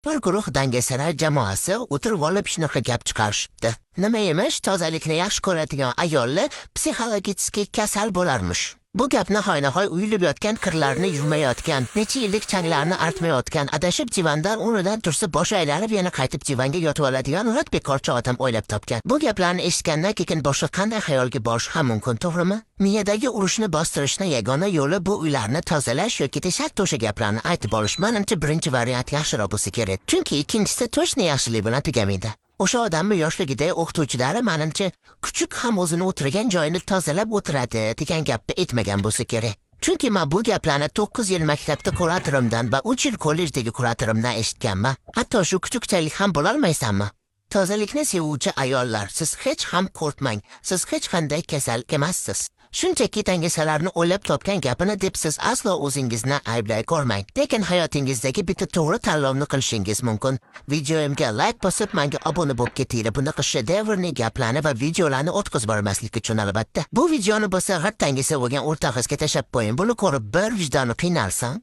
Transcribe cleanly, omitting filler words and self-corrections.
Bir guruh dangasalar jamoasi o'tirib olib shunaqa gap chiqarishibdi. Nima emish, tozalikni yaxshi ko'radigan ayollar psixologik kasal bo'larmish. Bu gap nihoy uyilib yotgan kirlarni yuvmayotgan, necha yillik changlarni artmayotgan, adashib divandan o'rnidan tursa bosh aylanib yana qaytib divanga yotib oladigan urat bekorchi odam o'ylab topgan. Bu gaplarni eshitgandan keyin boshqa qanday xayolga borish ham mumkin, to'g'rimi? Miyadagi urushni bostirishning yagona yo'li bu uylarni tozalash yoki teshak-to'sha gaplarni aytib olish. Menimcha birinchi variant yaxshiroq bo'lsa kerak. Chunki ikkinchisi to'shni yaxshilik bilan tugamaydi. O'sha odamni yoshligida o'qituvchilari menimcha kuchuk ham o'zini o'tirgan joyini tozalab o'tiradi degan gapni aytmagan bo'lsa kerak. Chunki men bu gaplarni 9 yil maktabda kuratorimdan va 3 yil kollejdagi kuratorimdan eshitganman. Hatto shu kuchukchalik ham bo'lolmaysanmi? Tozalikni sevuvchi ayollar, siz hech ham qo'rqmang. Siz hech qanday kasal emassiz. Shunchaki dangasalarni o'ylab topgan gapini deb siz aslo o'zingizni ayblay ko'rmang. Lekin hayotingizdagi bitta to'g'ri tanlovni qilishingiz mumkin. Videoimga like bosib, menga obuna bo'lib ketinglar. Bunaqa shedevrli gaplarni va videolarni o'tkazib bormaslik uchun albatta. Bu videoni bo'lsa g'at dangasa bo'lgan o'rtog'ingizga tashlab qo'ying. Buni ko'rib bir vijdoni qiynalsin.